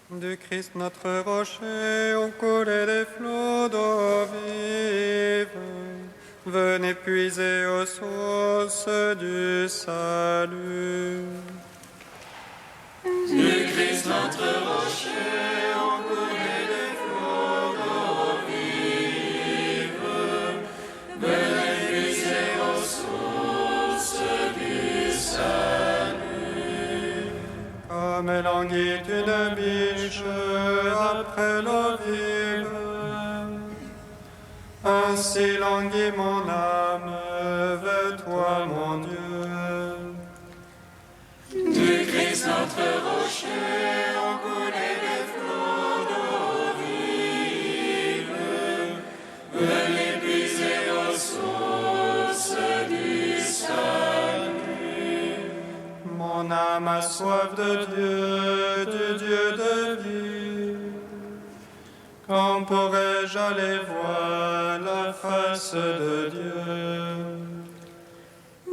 Du Christ notre rocher, au coulé des flots d'eau vive, venez puiser aux sources du salut. Du Christ notre rocher, au coulé des flots d'eau vive, venez puiser aux sources du salut. Comme languit une biche après l'eau vive, ainsi languit mon âme vers toi, mon Dieu. Du Christ notre rocher, au coulé des flots d'eau vive, venez puiser aux sources du salut. Mon âme a soif de Dieu, du Dieu de vie. Quand pourrais-je aller voir la face de Dieu?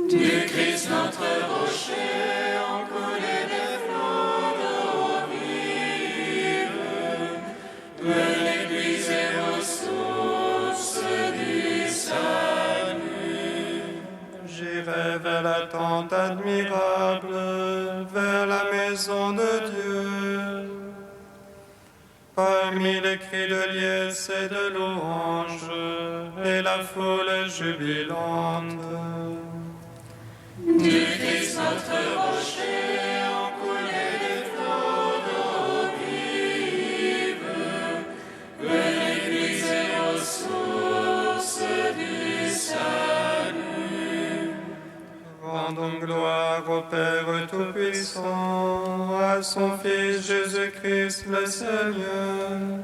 Du Christ notre rocher, au coulé des flots d'eau vive, venez puiser aux sources du salut. J'irai vers la tente admirable, vers la maison de Dieu. Parmi les cris de liesse et de louange, et la foule jubilante. Du Christ notre rocher, au coulé des flots d'eau vive, venez puiser aux sources du salut. Rendons gloire au Père Tout-Puissant, à son Fils Jésus-Christ le Seigneur,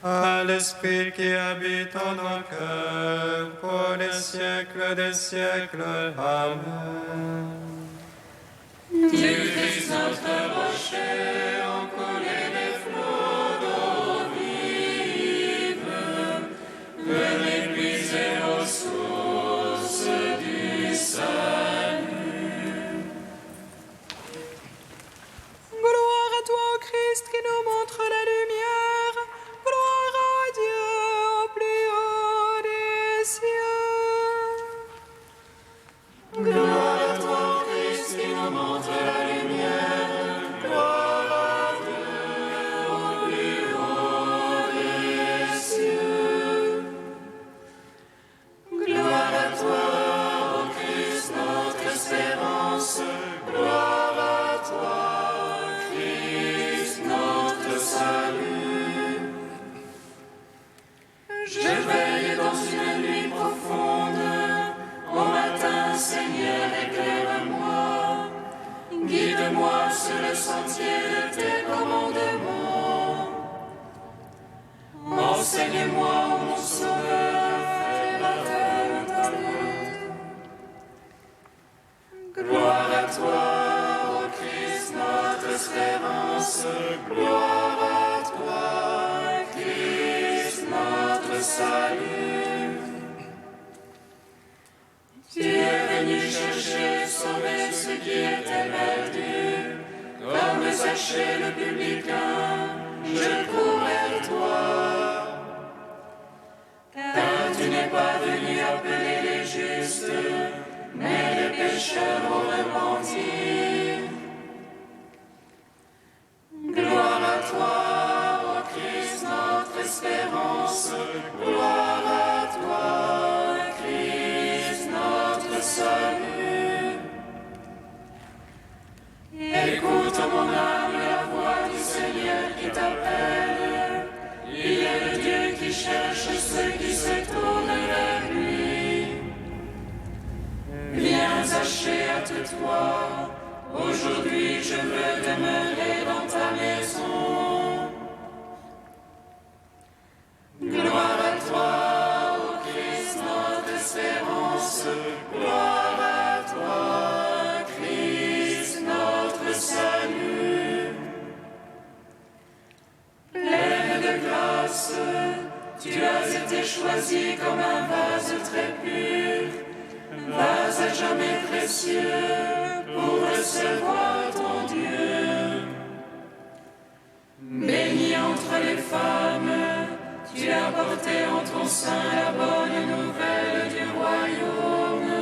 à l'Esprit qui habite en nos cœurs, pour les siècles des siècles. Amen. Du Christ notre rocher, au coulé des flots d'eau vive, venez puiser aux sources du salut. Gloire à toi, ô Christ, qui nous montre la lumière. Gloire à Dieu au plus haut des cieux. Gloire à toi, Christ, qui nous montre la lumière. Gloire à Dieu au plus haut des cieux. Gloire à toi, ô Christ, notre espérance. Gloire à toi, Christ, notre salut. Je veille dans une nuit profonde. Au matin, Seigneur, éclaire-moi. Guide-moi sur le sentier de tes commandements. Enseigne-moi, mon sauveur, fais ma Gloire à toi, ô Christ, notre espérance. Gloire à toi, Christ, notre salut. Tu es venu chercher, sauver ceux qui étaient perdus. Comme Zachée le publicain, je cours vers toi. Car tu n'es pas venu appeler les justes, mais les pécheurs au repentir. Gloire à toi, ô Christ, notre espérance. Gloire à toi, Christ, notre salut. Écoute, mon âme, la voix du Seigneur qui t'appelle. Il est le Dieu qui cherche ceux qui se tournent vers lui. Viens, Zachée, hâte-toi. Aujourd'hui, je veux demeurer dans ta maison. Gloire à toi, ô Christ, notre espérance. Gloire à toi, Christ, notre salut. Pleine de grâce, tu as été choisi comme un vase très pur, vase à jamais précieux pour recevoir ton Dieu. sein la bonne nouvelle du royaume.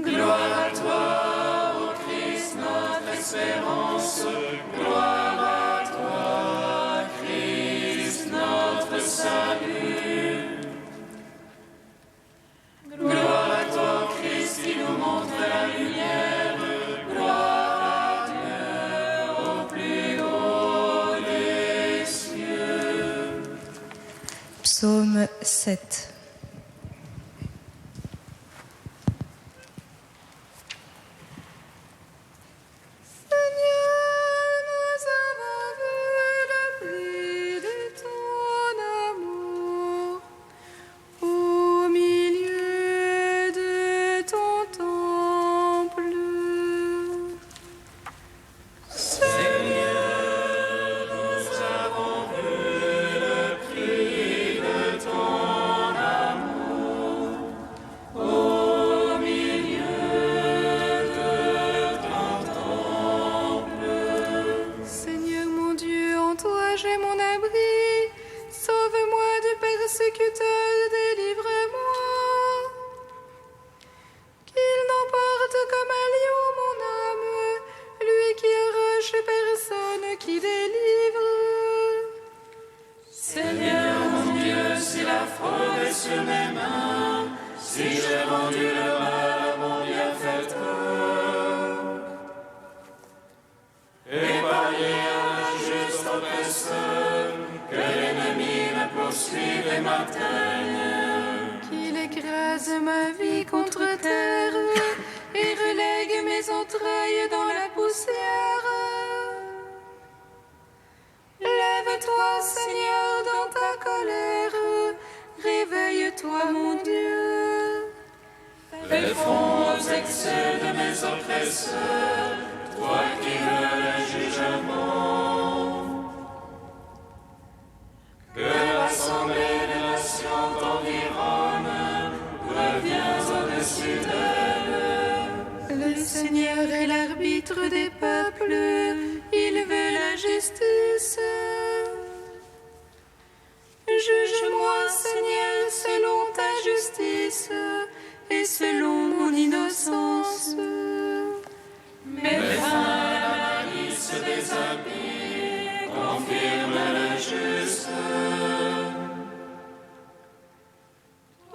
Gloire à toi, ô Christ, notre espérance. Gloire à toi, Christ, notre salut. Gloire à toi, Christ, qui nous montre la lumière. Gloire à Dieu au plus haut des cieux. Psaume 7. Seigneur mon Dieu, en toi j'ai mon abri. Sauve-moi du persécuteur, délivre-moi. Qu'il n'emporte comme un lion mon âme, lui qui arrache personne qui délivre. Seigneur mon Dieu, si la fraude est sur mes mains, si j'ai rendu le mal à mon bienfaiteur, épargnez à l'injuste oppresseur, que l'ennemi me poursuive et m'atteigne. Qu'il écrase ma vie contre terre et relègue mes entrailles dans la poussière. Lève-toi, Seigneur, dans ta colère. Réveille-toi, mon Dieu. Fais front aux excès de mes oppresseurs, toi qui veux le jugement. Que l'assemblée des nations t'environne, reviens au-dessus d'elle. Le Seigneur est l'arbitre des peuples. Il veut la justice. Juge-moi, Seigneur, selon ta justice et selon mon innocence. Mets fin à la malice des impies, confirme le juste.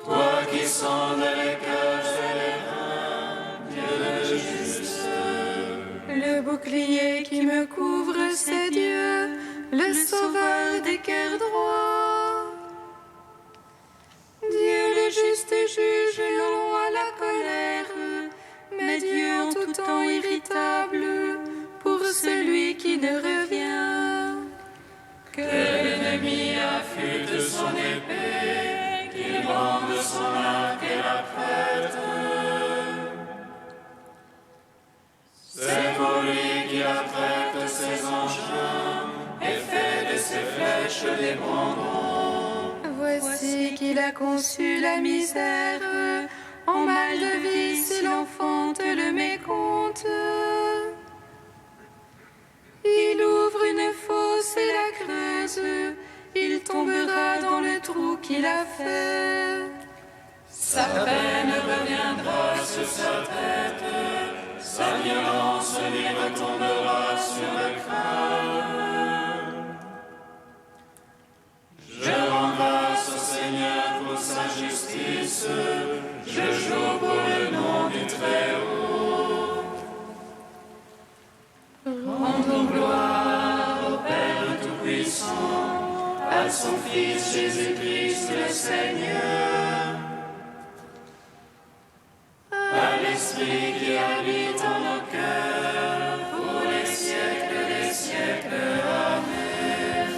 Toi qui sondes les cœurs et les reins, Dieu le juste. Le bouclier qui me couvre, c'est Dieu, le sauveur des cœurs droits. Dieu le juste juge long à la colère, mais Dieu en tout temps irritable pour celui qui ne revient. Que l'ennemi affûte son épée, qu'il bande son arc et la prête. C'est pour lui qu'il apprête ses engins et fait de ses flèches des brandons. Voici qu'il a conçu la misère, en mal de vie s'il enfante le mécompte. Il ouvre une fosse et la creuse, il tombera dans le trou qu'il a fait. Sa peine reviendra sur sa tête, sa violence lui retombera sur le crâne. Je rends grâce au Seigneur pour sa justice, je joue pour le nom du Très-Haut. Rendons gloire au Père Tout-Puissant, à son Fils Jésus-Christ le Seigneur, à l'Esprit qui habite en nos cœurs, pour les siècles des siècles. Amen.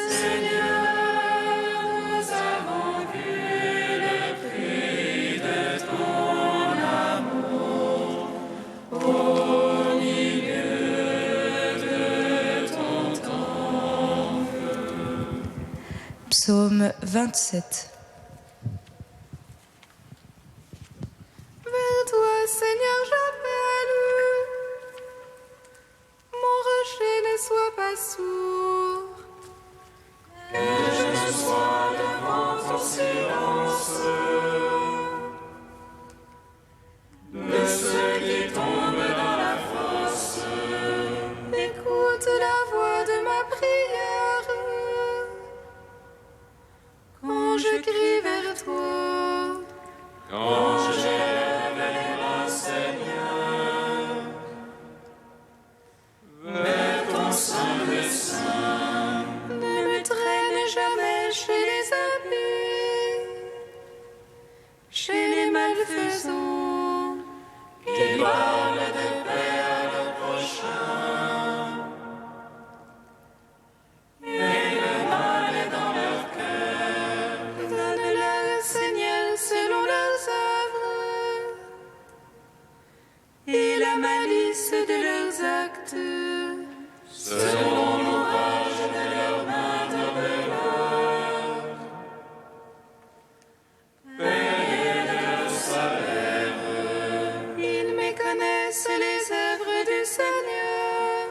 Seigneur, nous avons vu le prix de ton amour au milieu de ton temple. Psaume 27. Vers toi, Seigneur, j'appelle. Mon rocher ne soit pas sourd. la malice de leurs actes. Selon l'ouvrage de leurs mains tabelleurs, payez leur salaire. Ils méconnaissent les œuvres du Seigneur,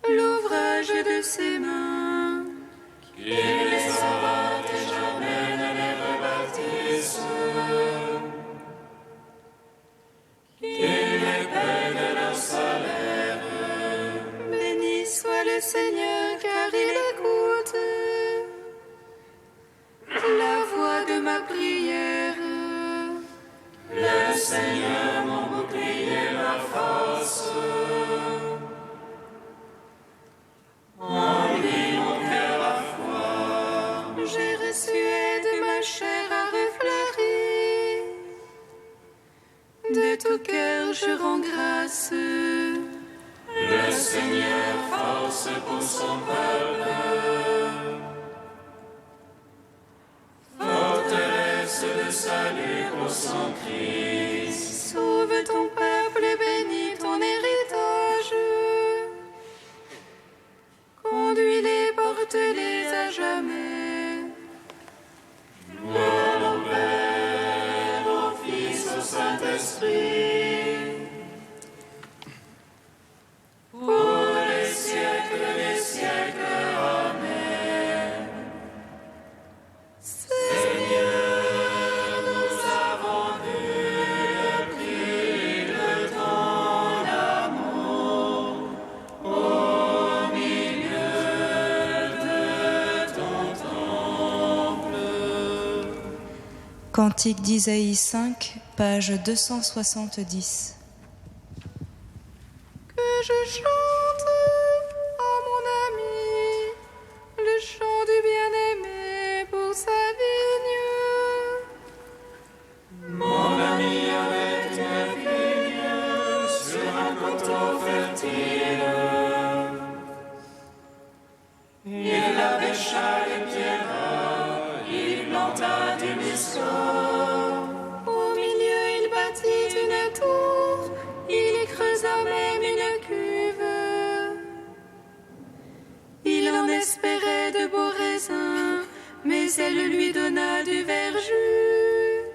l'ouvrage de ses mains. Qu'il les abatte et jamais ne les rebâtisse. Qu'il les paie de leur salaire. Béni soit le Seigneur, car il écoute la voix de ma prière. Le Seigneur, mon bouclier, ma force. En lui, mon cœur a foi. J'ai reçu aide, ma chair a refleuri. De tout cœur, je rends grâce. Le Seigneur, force pour son peuple. Forteresse de salut pour son Christ. Sauve ton peuple, bénis ton héritage. Conduis-les, porte-les à jamais. Gloire au Père, au Fils, au Saint-Esprit. Pour les siècles des siècles. Amen. Seigneur, nous avons vu le prix de ton amour au milieu de ton temple. Cantique d'Isaïe 5, page 270. Que je chante à mon ami le chant du bien-aimé pour sa vigne. Mon ami avec une vigne sur un coteau fertile. Il la bêcha les pierres, il planta du muscat. Au milieu, il bâtit une tour, il y creusa même une cuve. Il en espérait de beaux raisins, mais elle lui donna du verjus.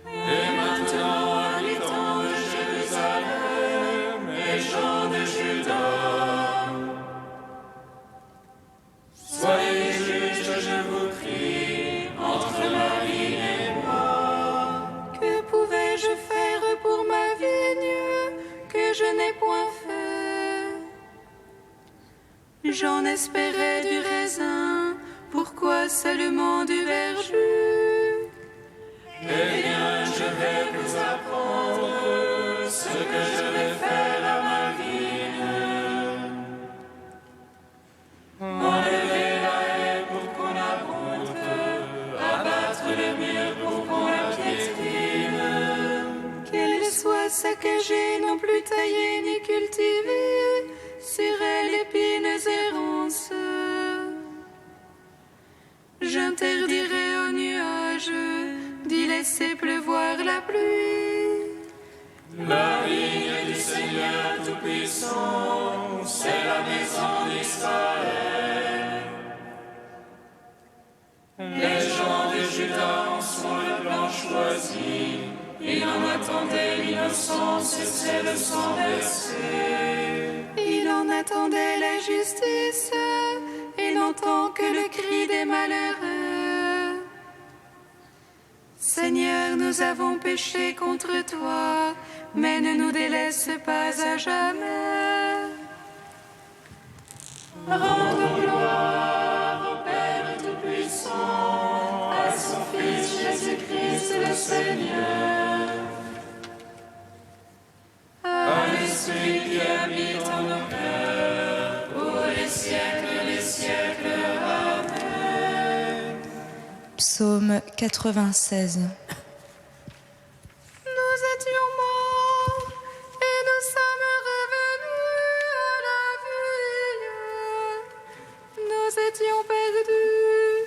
Et maintenant, habitants de Jérusalem et gens de Juda, soyez juges, je vous prie, entre ma vigne et moi. Que pouvais-je faire pour ma vigne que je n'ai point fait? J'en espérais du raisin, pourquoi seulement du verjus? Eh bien, je vais vous apprendre ce que je vais faire à ma vigne. Enlever la haie pour qu'on la monte, abattre le mur pour qu'on la piétine. Qu'elle soit saccagée, non plus taillée ni cultivée, sur elle épines et ronces. J'interdirai aux nuages d'y laisser pleuvoir la pluie. La vigne du Seigneur Tout-Puissant, c'est la maison d'Israël. Les gens de Juda en sont le plan choisi. Il en attendait l'innocence et c'est le sang versé. Il en attendait la justice et n'entend que le cri des malheureux. Seigneur, nous avons péché contre toi, mais ne nous délaisse pas à jamais. Rendons gloire au Père Tout-Puissant, à son Fils Jésus-Christ le Seigneur, à l'Esprit qui habite en nos cœurs, pour les siècles des siècles. Amen. Psaume 96. Nous étions morts et nous sommes revenus à la vie. Nous étions perdus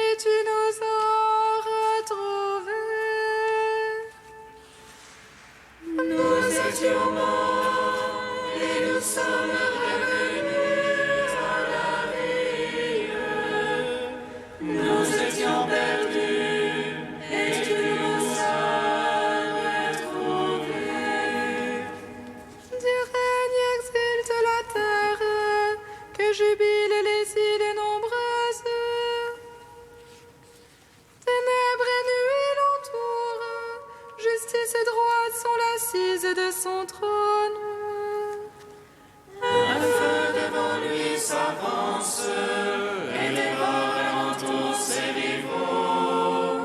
et tu nous as retrouvés. Nous assise de son trône. Un feu devant lui s'avance et dévore alentour ses rivaux.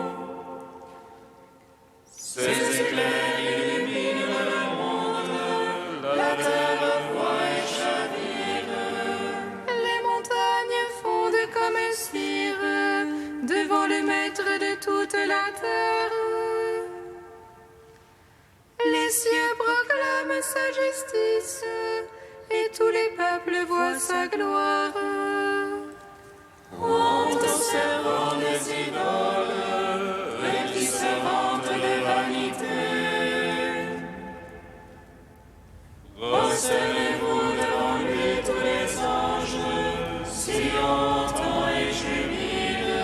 Ses éclairs illuminent le monde, la terre voit et chavire. Les montagnes fondent comme cire devant le maître de toute la terre. Les cieux proclament sa justice et tous les peuples voient sa gloire. Honte aux servants des idoles et qui se vantent de vanité. Prosternez-vous devant lui tous les anges, Sion entend et jubile.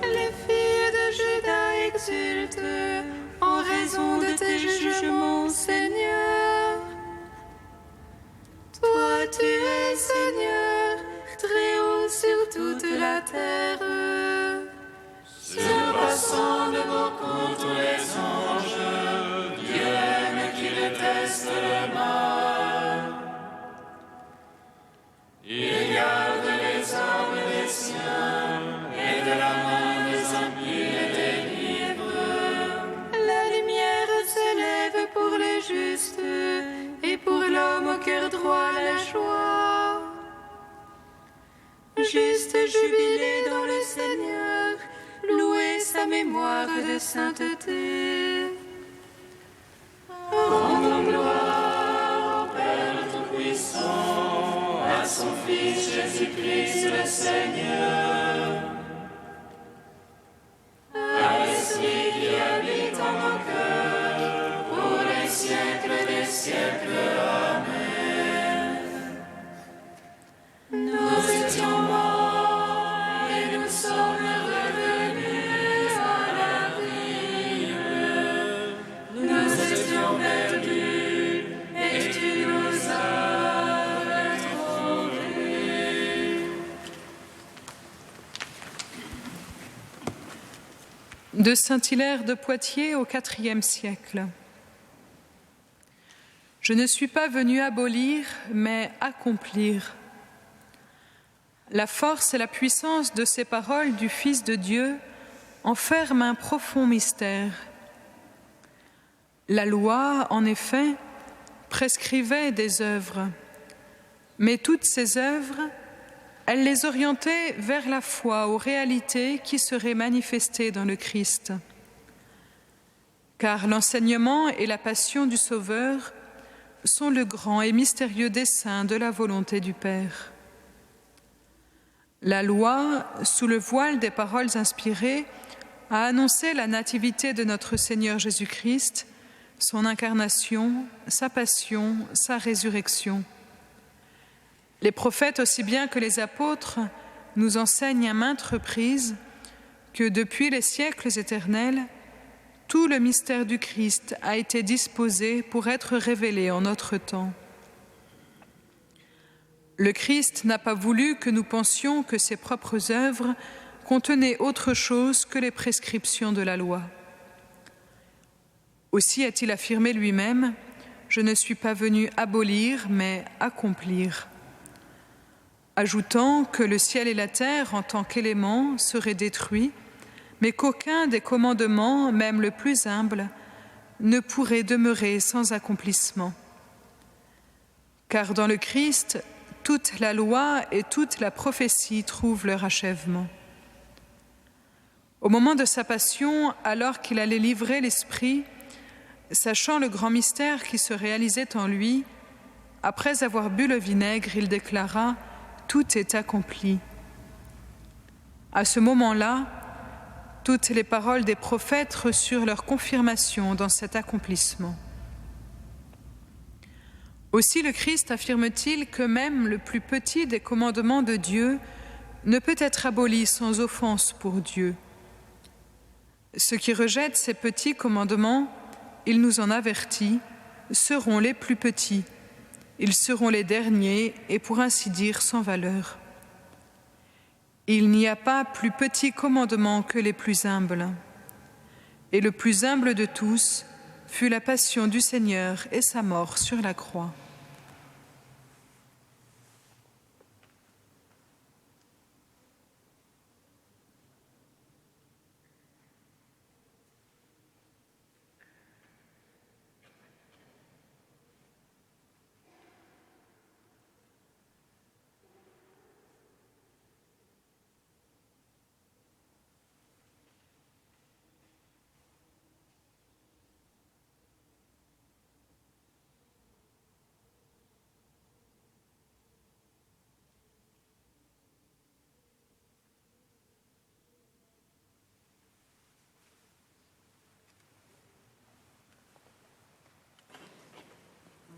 Les filles de Juda exultent en raison de tes jugements, Seigneur. Toi, tu es Seigneur, très haut sur toute la terre. Surpassant de beaucoup tous les anges, Dieu aime qui déteste le mal. Il garde les âmes des siens et de la main des impies les délivre. La lumière s'élève pour les justes et pour l'homme au cœur droit la joie. Juste jubilé dans le Seigneur, louez sa mémoire de sainteté. Rendons gloire au Père Tout-Puissant, à son Fils Jésus-Christ le Seigneur, à l'Esprit qui habite en nos cœurs, pour les siècles des siècles. Amen. Nous étions morts et nous sommes revenus à la vie. Nous étions perdus et tu nous as retrouvés. De Saint-Hilaire de Poitiers au IVe siècle. Je ne suis pas venu abolir, mais accomplir. La force et la puissance de ces paroles du Fils de Dieu enferment un profond mystère. La loi, en effet, prescrivait des œuvres, mais toutes ces œuvres, elle les orientait vers la foi aux réalités qui seraient manifestées dans le Christ. Car l'enseignement et la passion du Sauveur sont le grand et mystérieux dessein de la volonté du Père. La loi, sous le voile des paroles inspirées, a annoncé la nativité de notre Seigneur Jésus-Christ, son incarnation, sa passion, sa résurrection. Les prophètes, aussi bien que les apôtres, nous enseignent à maintes reprises que depuis les siècles éternels, tout le mystère du Christ a été disposé pour être révélé en notre temps. Le Christ n'a pas voulu que nous pensions que ses propres œuvres contenaient autre chose que les prescriptions de la loi. Aussi a-t-il affirmé lui-même « Je ne suis pas venu abolir, mais accomplir », ajoutant que le ciel et la terre, en tant qu'éléments, seraient détruits, mais qu'aucun des commandements, même le plus humble, ne pourrait demeurer sans accomplissement. Car dans le Christ, toute la loi et toute la prophétie trouvent leur achèvement. Au moment de sa passion, alors qu'il allait livrer l'Esprit, sachant le grand mystère qui se réalisait en lui, après avoir bu le vinaigre, il déclara « Tout est accompli ». À ce moment-là, toutes les paroles des prophètes reçurent leur confirmation dans cet accomplissement. Aussi le Christ affirme-t-il que même le plus petit des commandements de Dieu ne peut être aboli sans offense pour Dieu. Ceux qui rejettent ces petits commandements, il nous en avertit, seront les plus petits. Ils seront les derniers et pour ainsi dire sans valeur. Il n'y a pas plus petit commandement que les plus humbles. Et le plus humble de tous, fut la passion du Seigneur et sa mort sur la croix.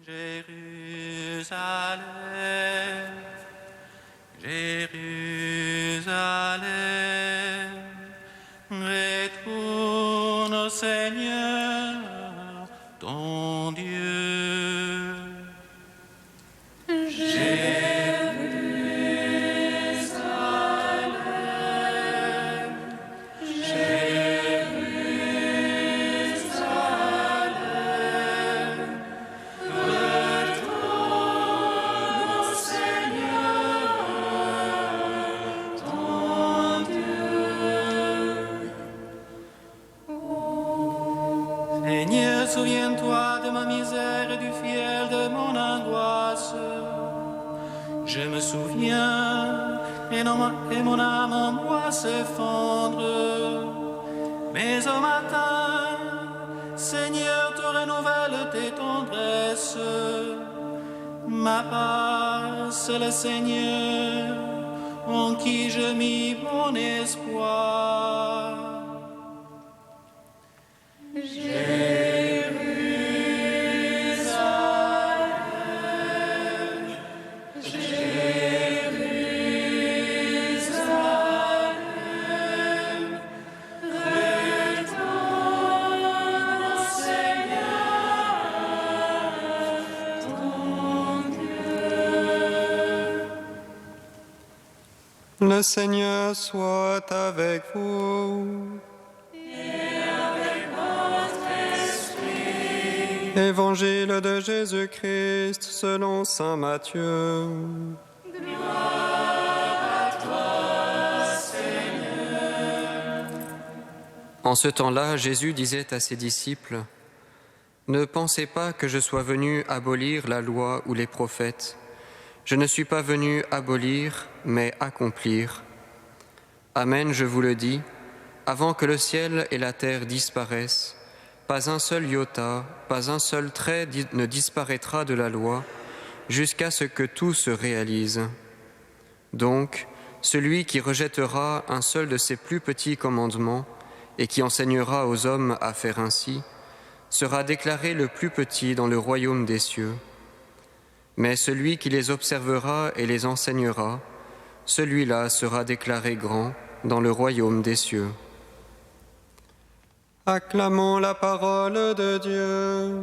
Jérusalem, Jérusalem, retourne au Seigneur, ton Dieu. Seigneur, souviens-toi de ma misère et du fiel de mon angoisse. Je me souviens, et mon âme en moi s'effondre. Mais au matin, Seigneur, tu renouvelles tes tendresses. Ma part, c'est le Seigneur, en qui je mis mon espoir. Le Seigneur soit avec vous. Évangile de Jésus-Christ selon saint Matthieu. En ce temps-là, Jésus disait à ses disciples : « Ne pensez pas que je sois venu abolir la loi ou les prophètes. Je ne suis pas venu abolir, mais accomplir. Amen, je vous le dis, avant que le ciel et la terre disparaissent, pas un seul iota, pas un seul trait ne disparaîtra de la loi, jusqu'à ce que tout se réalise. Donc, celui qui rejettera un seul de ces plus petits commandements et qui enseignera aux hommes à faire ainsi, sera déclaré le plus petit dans le royaume des cieux. Mais celui qui les observera et les enseignera, celui-là sera déclaré grand dans le royaume des cieux. » Acclamons la parole de Dieu.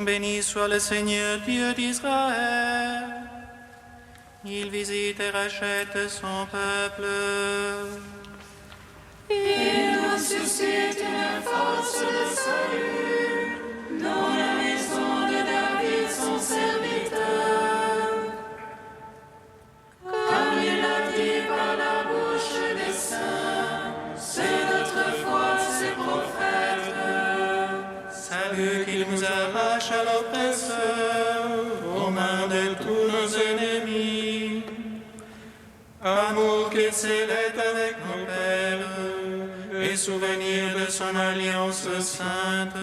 Béni soit le Seigneur Dieu d'Israël. Il visite et rachète son peuple. Il nous suscite une force de salut dans la maison de David, son serviteur. Comme il l'a dit par la bouche des saints, c'est notre foi, ses prophètes. Salut qu'il nous arrache à l'oppresseur, aux mains de tous nos ennemis. Amour qu'il scellait avec nos pères, et souvenir de son alliance sainte.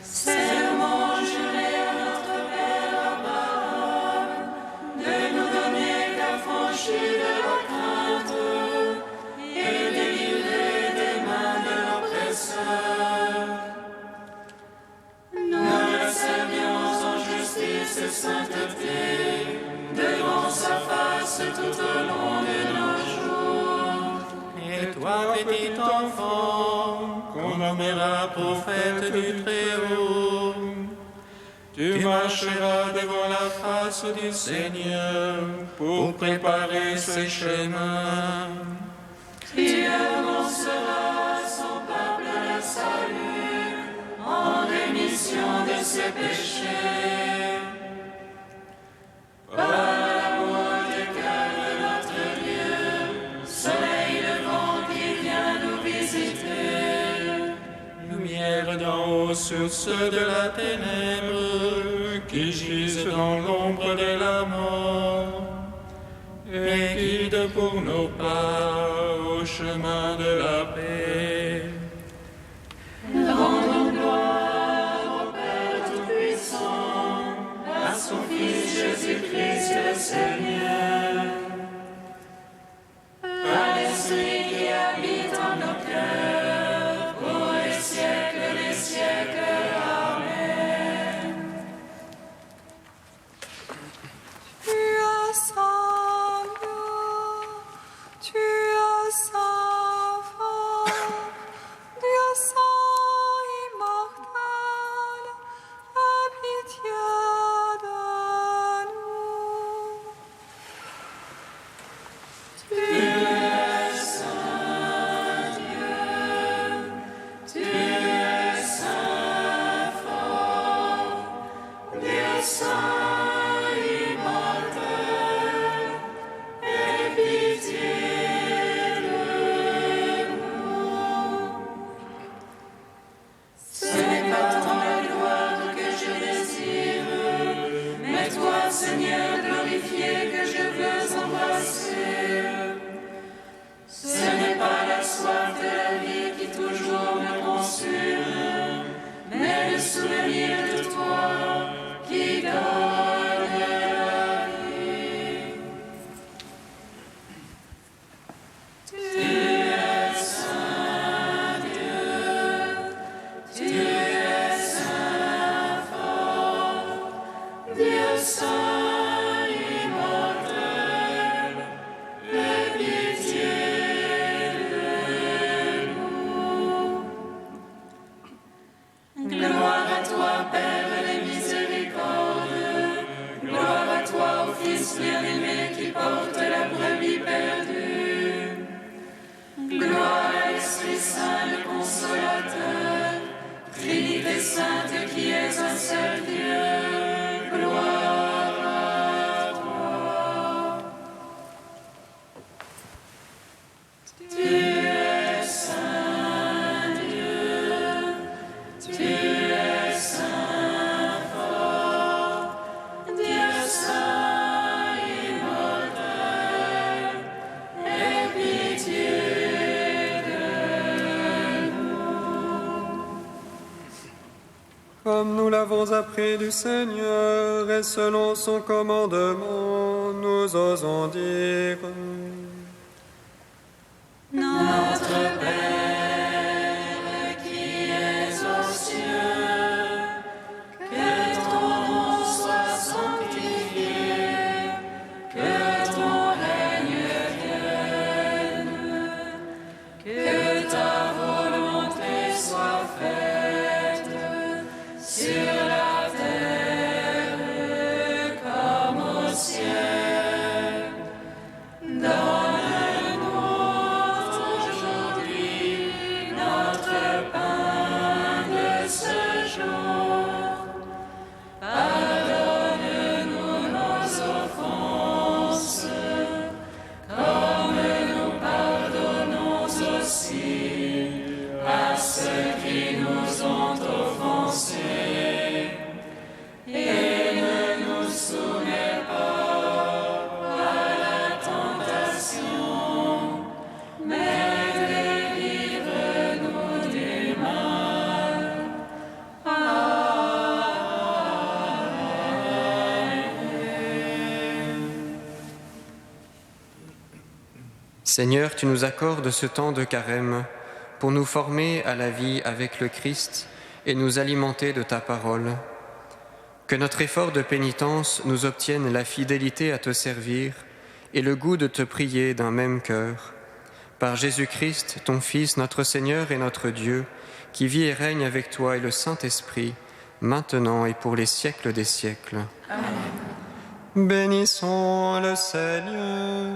Serment juré à notre Père Abraham, de nous donner l'affranchie de la crainte, et délivrer des mains de l'oppresseur. Nous le servions en justice et sainteté, devant sa face tout au long de nos jours. Et toi, petit enfant, qu'on nommera prophète du Très-Haut, Tu marcheras devant la face du Seigneur pour préparer ses chemins. Tu annonceras à son peuple le salut en rémission de ses péchés. Par l'amour du cœur de notre Dieu, soleil levant qui vient nous visiter. Lumière d'en haut, source de la ténèbre, qui gisent dans l'ombre de la mort, et guide pour nos pas au chemin de la paix. Rendons gloire au Père Tout-Puissant, à son Fils Jésus-Christ le Seigneur, à l'Esprit qui habite en nos cœurs, pour les siècles des siècles. Amen. Tu es saint, tu es saint, Dieu saint immortel, aie pitié de nous. Tu es saint Dieu, tu es saint fort, Dieu saint immortel, aie pitié de nous. Ce n'est pas tant la gloire que je désire, mais toi, Seigneur, glorifié que je veux embrasser. Ce n'est pas la soif de la vie qui toujours me consume, mais le souvenir de toi qui donne la vie. Tu es saint Dieu, tu es saint fort, Dieu saint immortel, aie pitié de nous. Gloire à toi, Père des miséricordes, gloire à toi, ô Fils bien-aimé qui porte la brebis perdue. Gloire à l'Esprit Saint, le Consolateur, Trinité Sainte qui est un seul Dieu. Gloire à toi. Tu es saint Dieu, tu es saint fort, Dieu saint immortel, aie pitié de nous. Comme nous l'avons appris du Seigneur et selon son commandement, nous osons dire: Notre Père qui es aux cieux, que ton nom soit sanctifié, que ton règne vienne, que ta volonté soit faite sur la terre comme au ciel. Donne-nous aujourd'hui notre pain de ce jour. Pardonne-nous nos offenses, comme nous pardonnons aussi à ceux qui nous ont offensés. Et ne nous soumets pas à la tentation, mais délivre-nous du mal. Seigneur, tu nous accordes ce temps de carême pour nous former à la vie avec le Christ et nous alimenter de ta parole. Que notre effort de pénitence nous obtienne la fidélité à te servir et le goût de te prier d'un même cœur. Par Jésus-Christ, ton Fils, notre Seigneur et notre Dieu, qui vit et règne avec toi et le Saint-Esprit, maintenant et pour les siècles des siècles. Amen. Bénissons le Seigneur.